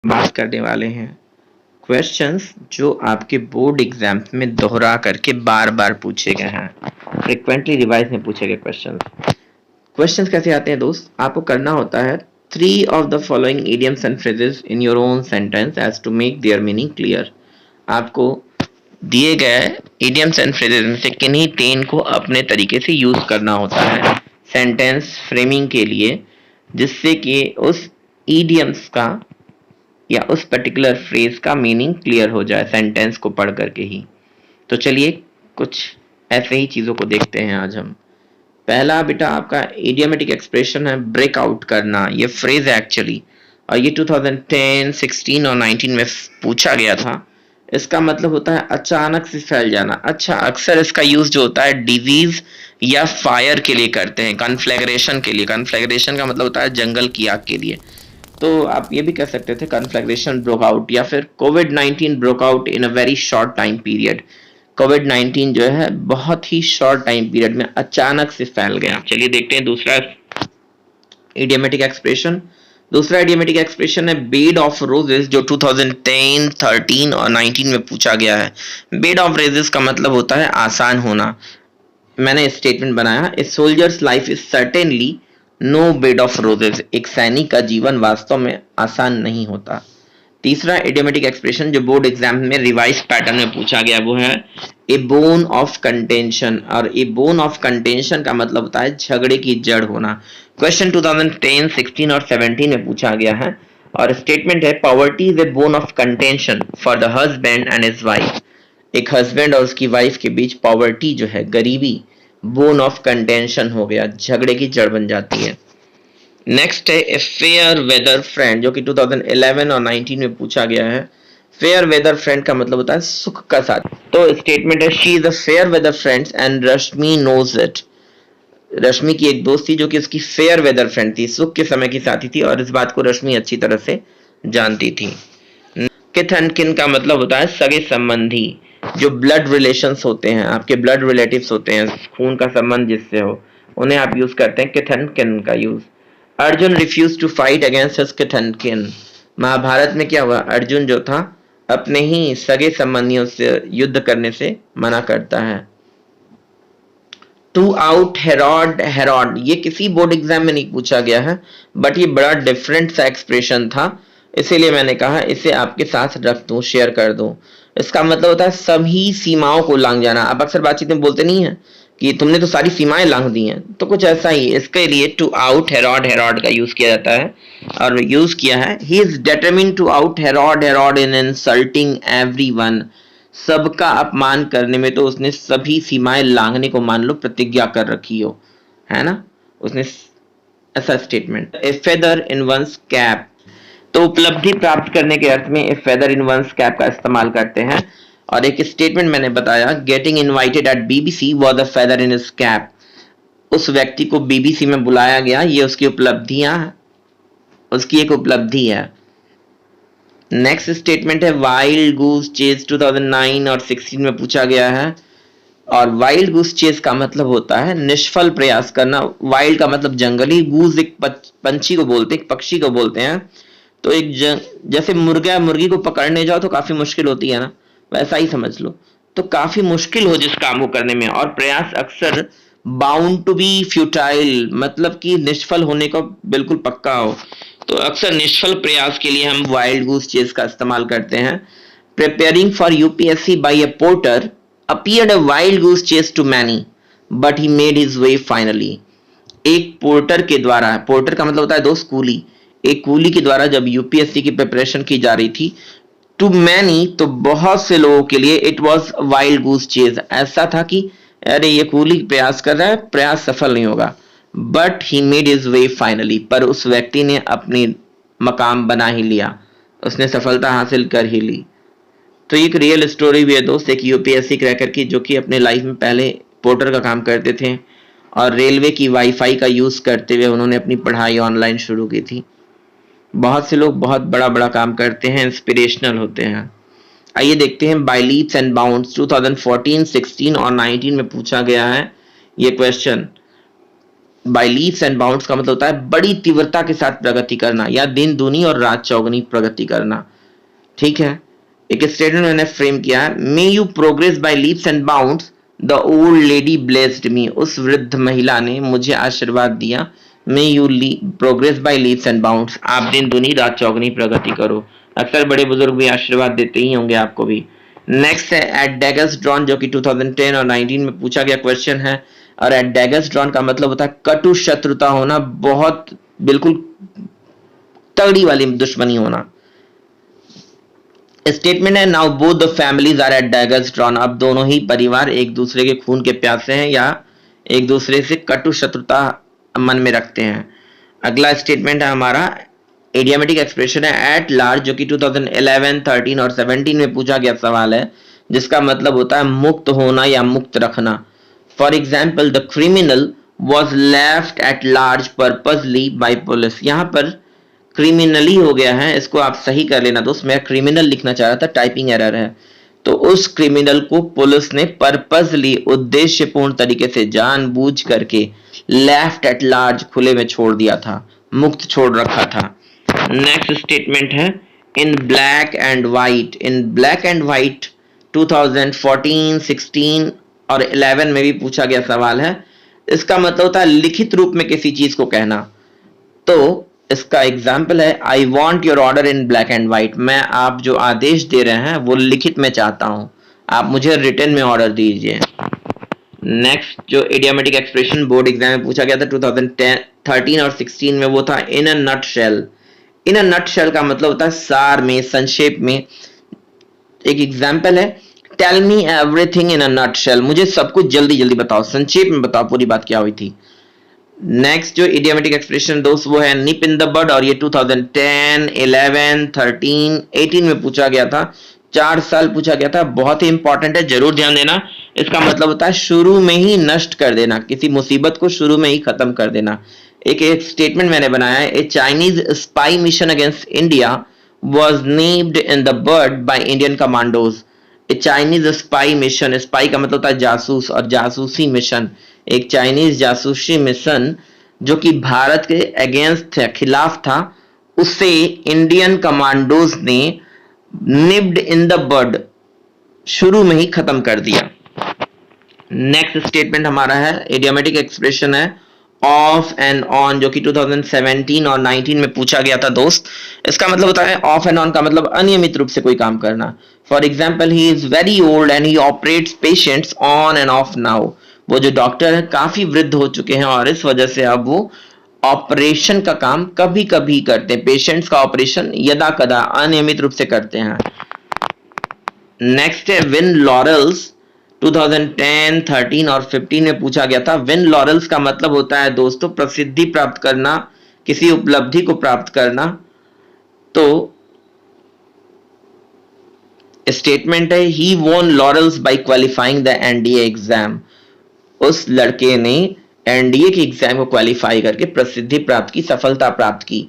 बात करने वाले हैं क्वेश्चंस जो आपके बोर्ड एग्जाम्स में दोहरा करके बार बार पूछे गए हैं, फ्रिक्वेंटली रिवाइज में पूछे गए क्वेश्चंस कैसे आते हैं दोस्त? आपको करना होता है 3 of the following idioms and phrases in your own sentence as to make their meaning clear। आपको दिए गए idioms and phrases में से किन्हीं 10 को अपने तरीके से यूज करना होता है सेंटेंस फ्रेमिंग के लिए, जिससे कि उस idioms का या उस पर्टिकुलर फ्रेज का मीनिंग क्लियर हो जाए सेंटेंस को पढ़ करके ही। तो चलिए कुछ ऐसे ही चीज़ों को देखते हैं आज हम। पहला बेटा आपका इडियोमेटिक एक्सप्रेशन है ब्रेक आउट करना। ये फ्रेज है एक्चुअली, और ये 2010, 16 और 19 में पूछा गया था। इसका मतलब होता है अचानक से फैल जाना। अच्छा, अक्सर इसका यूज जो होता है डिजीज या फायर के लिए करते हैं, कन्फ्लैग्रेशन के लिए। कन्फ्लैग्रेशन का मतलब होता है जंगल की आग के लिए। तो आप ये भी कह सकते थे कन्फ्लैग्रेशन ब्रोक आउट, या फिर कोविड-19 broke out in a very short time period. कोविड-19 जो है बहुत ही शॉर्ट टाइम पीरियड में अचानक से फैल गया। चलिए देखते हैं दूसरा इडियोमेटिक एक्सप्रेशन। दूसरा इडियोमेटिक एक्सप्रेशन है बेड ऑफ रोजेस, जो 2010, 13 और 19 में पूछा गया है। बेड ऑफ रोजेस का मतलब होता है आसान होना। मैंने स्टेटमेंट बनाया, a soldier's life is certainly no bed of roses. एक सैनिक का जीवन वास्तव में आसान नहीं होता। तीसरा इडियोमेटिक एक्सप्रेशन जो बोर्ड एग्जाम में रिवाइज पैटर्न में पूछा गया वो है ए बोन ऑफ कंटेंशन। और ए बोन ऑफ कंटेंशन का मतलब होता है झगड़े की जड़ होना। क्वेश्चन 2010, 16 और 17 में पूछा गया है, और स्टेटमेंट है poverty is a bone of contention for the husband and his wife. एक हस्बैंड और उसकी वाइफ के बीच पॉवर्टी जो है, गरीबी, बोन ऑफ कंटेंशन हो गया, झगड़े की जड़ बन जाती है। नेक्स्ट है ए फेयर वेदर फ्रेंड, जो कि 2011 और 19 में पूछा गया है। फेयर वेदर फ्रेंड का मतलब होता है सुख का साथ। तो स्टेटमेंट है she is a fair weather friend and Rashmi knows it. Rashmi की एक दोस्त थी जो कि उसकी फेयर वेदर फ्रेंड थी, सुख के समय की साथी थी, और इस बात को रश्मि अच्छी तरह से जानती थी। किथ एंड किन का मतलब होता है सगे संबंधी। जो ब्लड रिलेशंस होते हैं, आपके ब्लड रिलेटिव्स होते हैं, खून का संबंध जिससे हो, उन्हें आप यूज करते हैं किथ एंड किन का use. Arjun refuse to fight against his kith and kin. Mahabharat में क्या हुआ? अर्जुन जो था अपने ही सगे संबंधियों से युद्ध करने से मना करता है। टू आउट हेरॉड, हेरॉड ये किसी बोर्ड एग्जाम में नहीं पूछा गया है, बट ये बड़ा डिफरेंट सा एक्सप्रेशन था, इसीलिए मैंने कहा इसे आपके साथ रख दूं, शेयर कर दूं। इसका मतलब होता है सभी सीमाओं को लांघ जाना। आप अक्सर बातचीत में बोलते नहीं है कि तुमने तो सारी सीमाएं लांघ दी हैं, तो कुछ ऐसा ही इसके लिए टू आउट हेरॉड, हेरॉड का यूज किया जाता है, और यूज किया है he is determined to out Herod, Herod in insulting everyone. सबका अपमान करने में तो उसने सभी सीमाएं लांघने को मान लो प्रतिज्ञा कर रखी हो, है ना? उसने ऐसा statement. A feather in one's cap, तो उपलब्धि प्राप्त करने के अर्थ में a feather in one's cap का इस्तेमाल करते हैं। और एक स्टेटमेंट मैंने बताया, getting invited at BBC was a feather in his cap. उस व्यक्ति को बीबीसी में बुलाया गया, ये उसकी उपलब्धियां, उसकी एक उपलब्धि है। नेक्स्ट स्टेटमेंट है वाइल्ड गूस चेज, 2009 और 16 में पूछा गया है। और वाइल्ड गूस चेज का मतलब होता है निष्फल प्रयास करना। वाइल्ड का मतलब जंगली, गूस एक पंछी को बोलते हैं, पक्षी को बोलते हैं। तो एक जैसे मुर्गा मुर्गी को पकड़ने जाओ तो काफी मुश्किल होती है ना, वैसा ही समझ लो। तो काफी मुश्किल हो जिस काम को करने में, और प्रयास अक्सर बाउंड टू बी फ्यूटाइल, मतलब कि निष्फल होने का बिल्कुल पक्का हो। तो अक्सर निष्फल प्रयास के लिए हम वाइल्ड गूस चेज का इस्तेमाल करते हैं। Preparing for UPSC by a porter appeared a wild goose chase to many but he made his way finally। एक पोर्टर के द्वारा, पोर्टर का मतलब होता है दोस्त कूली, एक कूली के द्वारा जब यूपीएससी की प्रिपरेशन की जा रही थी, टू मैनी तो बहुत से लोगों के लिए it was wild goose chase. ऐसा था कि अरे ये कूली प्रयास कर रहा है, प्रयास सफल नहीं होगा, but he made his way finally, पर उस व्यक्ति ने अपनी मकाम बना ही लिया, उसने सफलता हासिल कर ही ली। तो एक रियल स्टोरी भी है दोस्त, एक यूपीएससी क्रैकर की, जो कि अपने लाइफ में पहले पोर्टर का काम करते थे, और रेलवे की वाईफाई का यूज करते हुए उन्होंने अपनी पढ़ाई ऑनलाइन शुरू की थी। बहुत से लोग बहुत बड़ा बड़ा काम करते हैं, इंस्पिरेशनल होते हैं। आइए देखते हैं बाय लीप्स एंड बाउंड्स, 2014, 16 और 19 में पूछा गया है ये question. By leaps and bounds का मतलब होता है बड़ी तीव्रता के साथ प्रगति करना या दिन दूनी और रात चौगुनी प्रगति करना। ठीक है, एक स्टेटमेंट मैंने फ्रेम किया है, may you progress by leaps and bounds, the old lady blessed me, उस वृद्ध महिला ने मुझे आशीर्वाद दिया। May you progress by leaps and bounds, आप दिन दुनी रात चौगुनी प्रगति करो। अक्सर बड़े बुजुर्ग भी आशीर्वाद देते ही होंगे आपको भी। नेक्स्ट है एट डैगर्स ड्रॉन, जो कि 2010 और 19 में पूछा गया क्वेश्चन है। और एट डैगर्स ड्रॉन का मतलब होता है कटु शत्रुता होना, बहुत बिल्कुल तगड़ी वाली दुश्मनी होना। स्टेटमेंट है now both the families are at daggers drawn, अब दोनों ही परिवार एक दूसरे के खून के प्यासे हैं या एक दूसरे से कटु शत्रुता मन में रखते हैं। अगला स्टेटमेंट है हमारा इडियोमेटिक एक्सप्रेशन है एट लार्ज, जो कि 2011, 13 और 17 में पूछा गया सवाल है, जिसका मतलब होता है मुक्त होना या मुक्त रखना। For example the criminal was left at large purposely by police, यहाँ पर क्रिमिनली हो गया है, इसको आप सही कर लेना दोस्त, मैं क्रिमिनल लिखना चाह रहा था, टाइपिंग एरर है। तो उस क्रिमिनल को पुलिस ने पर्पजली उद्देश्यपूर्ण तरीके से जानबूझ करके लेफ्ट एट लार्ज खुले में छोड़ दिया था, मुक्त छोड़ रखा था। नेक्स्ट स्टेटमेंट है in black and white, in black and white 2014, 16 और 11 में भी पूछा गया सवाल है। इसका मतलब होता है लिखित रूप में किसी चीज को कहना। तो इसका एग्जाम्पल है I want your order in black and white, मैं आप जो आदेश दे रहे हैं वो लिखित में चाहता हूं, आप मुझे रिटन में ऑर्डर दीजिए। नेक्स्ट जो इडियोमेटिक एक्सप्रेशन बोर्ड एग्जाम में पूछा गया था 2013 और 16 में, वो था इन a nut shell. In a nut shell का मतलब होता है सार में, संक्षेप में। एक एग्जाम्पल है tell me everything in a nutshell, मुझे सब कुछ जल्दी जल्दी बताओ, संक्षेप में बताओ पूरी बात क्या हुई थी। नेक्स्ट जो इडियोमेटिक एक्सप्रेशन दोस्त वो है निप इन द बड, और ये 2010, 11, 13, 18 में पूछा गया था, 4 साल पूछा गया था, बहुत ही इंपॉर्टेंट है, जरूर ध्यान देना। इसका मतलब होता है शुरू में ही नष्ट कर देना, किसी मुसीबत को शुरू में ही खत्म कर देना। एक स्टेटमेंट मैंने बनाया है, a Chinese spy mission against India was nipped in the bud by Indian commandos. A Chinese spy mission, spy का मतलब होता है जासूस, और जासूसी मिशन, एक चाइनीज जासूसी मिशन जो कि भारत के अगेंस्ट था, खिलाफ था, उसे इंडियन कमांडोज ने निप्ड इन द बड, शुरू में ही खत्म कर दिया। नेक्स्ट स्टेटमेंट हमारा है इडियोमेटिक एक्सप्रेशन है ऑफ एंड ऑन, जो कि 2017 और 19 में पूछा गया था दोस्त। इसका मतलब होता है ऑफ एंड ऑन का मतलब अनियमित रूप से कोई काम करना। For example he is very old and he operates patients on end of now, वो जो डॉक्टर है काफी वृद्ध हो चुके हैं और इस वजह से अब वो ऑपरेशन का काम कभी कभी करते हैं, पेशेंट्स का ऑपरेशन यदा कदा अनियमित रूप से करते हैं। नेक्स्ट है विन लॉरेल्स, 2010, 13 और 15 में पूछा गया था। विन लॉरेल्स का मतलब होता है दोस्तों प्रसिद्धि प्राप्त करना, किसी उपलब्धि को प्राप्त करना। तो स्टेटमेंट है he won laurels by qualifying the NDA exam, उस लड़के ने एनडीए के एग्जाम को क्वालिफाई करके प्रसिद्धि प्राप्त की, सफलता प्राप्त की।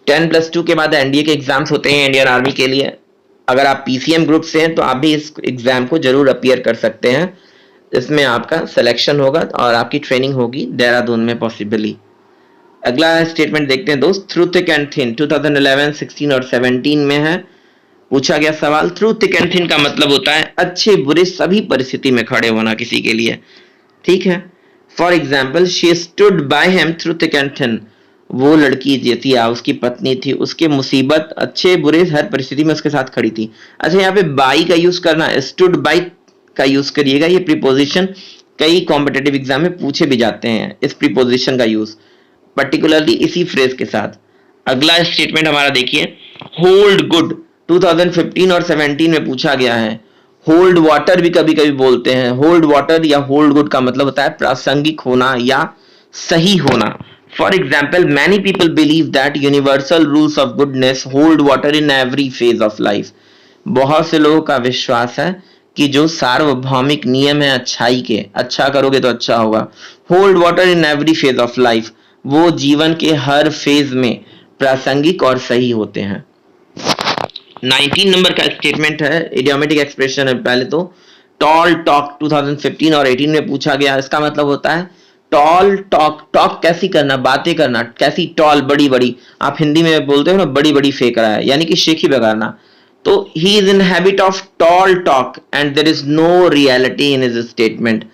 10+2 के बाद एनडीए के एग्जाम्स होते हैं इंडियन आर्मी के लिए। अगर आप पीसीएम ग्रुप से हैं तो आप भी इस एग्जाम को जरूर अपीयर कर सकते हैं, इसमें आपका सिलेक्शन होगा और आपकी ट्रेनिंग होगी देहरादून में पॉसिबली। अगला स्टेटमेंट देखते हैं दोस्त, थ्रू थिक एंड थिन 2011, 16 और 17 में है, पूछा गया सवाल। थ्रू थिक एंड थिन का मतलब होता है अच्छे बुरे सभी परिस्थिति में खड़े होना किसी के लिए। ठीक है, for example she stood by him through thick and thin, वो लड़की जो थी उसकी पत्नी थी, उसके मुसीबत अच्छे बुरे हर परिस्थिति में उसके साथ खड़ी थी। अच्छा यहाँ पे बाई का यूज करना, स्टूड बाई का यूज करिएगा, ये प्रीपोजिशन कई कॉम्पिटेटिव एग्जाम में पूछे भी जाते हैं, इस प्रीपोजिशन का यूज पर्टिकुलरली इसी फ्रेज के साथ। अगला स्टेटमेंट हमारा देखिए होल्ड गुड, 2015 और 17 में पूछा गया है। होल्ड वाटर भी कभी कभी बोलते हैं, होल्ड वाटर या होल्ड गुड का मतलब होता है प्रासंगिक होना या सही होना। For example, many people believe that universal rules of goodness hold water in every phase of life. बहुत से लोगों का विश्वास है कि जो सार्वभौमिक नियम है अच्छाई के, अच्छा करोगे तो अच्छा होगा, hold water in every phase of life, वो जीवन के हर फेज में प्रासंगिक और सही होते हैं। 19 नंबर का स्टेटमेंट है इडियोमेटिक एक्सप्रेशन है, पहले तो टॉल टॉक 2015 और 18 में पूछा गया। इसका मतलब होता है टॉल टॉक, टॉक कैसी करना, बातें करना, कैसी टॉल, बड़ी बड़ी, आप हिंदी में बोलते हो ना बड़ी बड़ी फेंक रहा है, यानी कि शेखी बगाना। तो he is in habit of tall talk and there is no reality in his statement.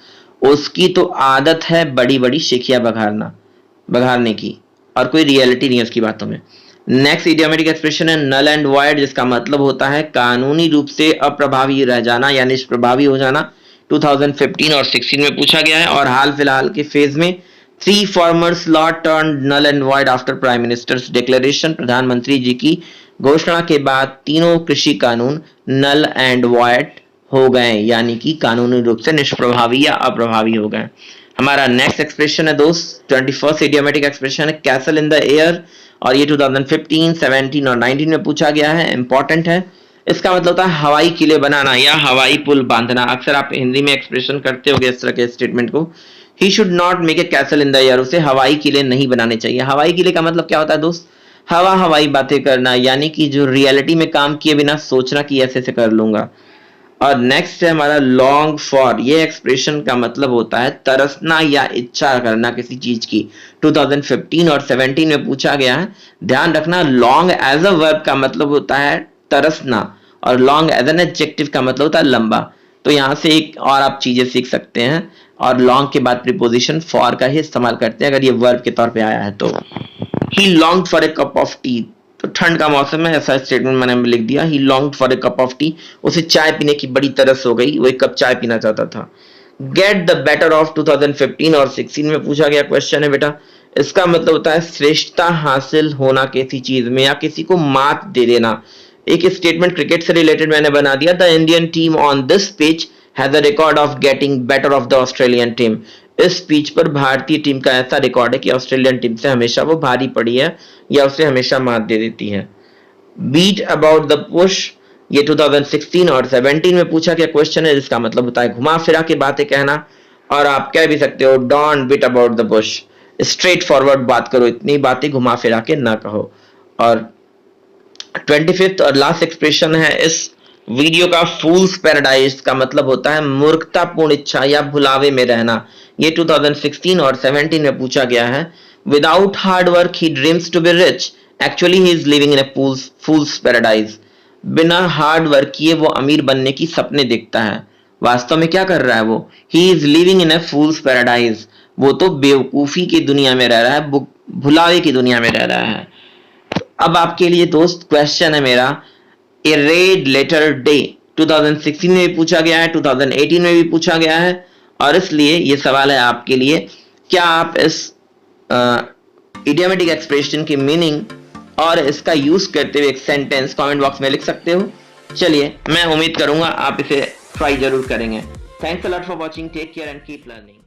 उसकी तो आदत है बड़ी बड़ी शेखियां बघारने की, और कोई रियलिटी नहीं है उसकी बातों में। नेक्स्ट इडियोमेटिक एक्सप्रेशन है नल एंड वाइड, जिसका मतलब होता है कानूनी रूप से अप्रभावी रह जाना या निष्प्रभावी हो जाना। 2015 और 16 में पूछा गया है। और हाल फिलहाल के फेज में 3 farmers law turn null and void after prime minister's declaration. प्रधानमंत्री जी की घोषणा के बाद तीनों कृषि कानून नल एंड वाइड हो गए, यानी कि कानूनी रूप से निष्प्रभावी या अप्रभावी हो गए। हमारा नेक्स्ट एक्सप्रेशन है दोस्त 21st इडियोमेटिक एक्सप्रेशन है कैसल इन द एयर, और ये 2015, 17 और 19 में पूछा गया है, इंपॉर्टेंट है। इसका मतलब होता है हवाई किले बनाना या हवाई पुल बांधना। अक्सर आप हिंदी में एक्सप्रेशन करते होगे इस तरह के स्टेटमेंट को, he should not make a castle in the air, उसे हवाई किले नहीं बनाने चाहिए। हवाई किले का मतलब क्या होता है दोस्त? हवाई बातें करना, यानी कि जो रियलिटी में काम किए बिना सोचना कि ऐसे ऐसे कर लूंगा। और नेक्स्ट है हमारा लॉन्ग फॉर, ये एक्सप्रेशन का मतलब होता है तरसना या इच्छा करना किसी चीज की। 2015 और 17 में पूछा गया है। ध्यान रखना लॉन्ग एज अ वर्ब का मतलब होता है तरसना, और लॉन्ग एज एन एडजेक्टिव का मतलब होता है लंबा। तो यहां से एक और आप चीजें सीख सकते हैं, और लॉन्ग के बाद प्रीपोजिशन फॉर का ही इस्तेमाल करते हैं अगर ये वर्ब के तौर पे आया है तो। He long for a cup of tea, तो ठंड का मौसम है, ऐसा स्टेटमेंट मैंने लिख दिया। He long for a cup of tea, उसे चाय पीने की बड़ी तरस हो गई, वो एक कप चाय पीना चाहता था। गेट द बेटर ऑफ 2015 और 16 में पूछा गया क्वेश्चन है बेटा। इसका मतलब होता है श्रेष्ठता हासिल होना किसी चीज में या किसी को मात दे देना। एक स्टेटमेंट क्रिकेट से रिलेटेड मैंने बना दिया। The Indian team on this pitch has a record of getting better of the Australian team. इस पिच पर भारतीय टीम का ऐसा रिकॉर्ड है कि ऑस्ट्रेलियन टीम से हमेशा वो भारी पड़ी है या उसे हमेशा मात दे देती है। बीट अबाउट द पुश, ये 2016 और 17 में पूछा गया क्वेश्चन है, जिसका मतलब होता है घुमा फिरा के बातें कहना। और आप कह भी सकते हो don't beat about the bush, straightforward बात करो, इतनी बातें घुमा फिरा के ना कहो। और 25th और लास्ट एक्सप्रेशन है इस वीडियो का, फूल्स पैराडाइज का मतलब होता है मूर्खतापूर्ण इच्छा या भुलावे में रहना। ये 2016 और 17 में पूछा गया है। Without hard work he dreams to be rich, actually he is living in a fool's paradise. बिना हार्ड वर्क किए वो अमीर बनने की सपने देखता है, वास्तव में क्या कर रहा है वो? ही is living in a fool's paradise, वो तो बेवकूफी की दुनिया में रह रहा है, भुलावे की दुनिया में रह रहा है। अब आपके लिए दोस्त क्वेश्चन है मेरा, ए रेड लेटर डे 2016 में भी पूछा गया है, 2018 में भी पूछा गया है, और इसलिए ये सवाल है आपके लिए, क्या आप इस इडियोमेटिक एक्सप्रेशन की मीनिंग और इसका यूज करते हुए एक सेंटेंस कमेंट बॉक्स में लिख सकते हो? चलिए, मैं उम्मीद करूंगा आप इसे ट्राई जरूर करेंगे। Thanks a lot for watching, take care and keep learning.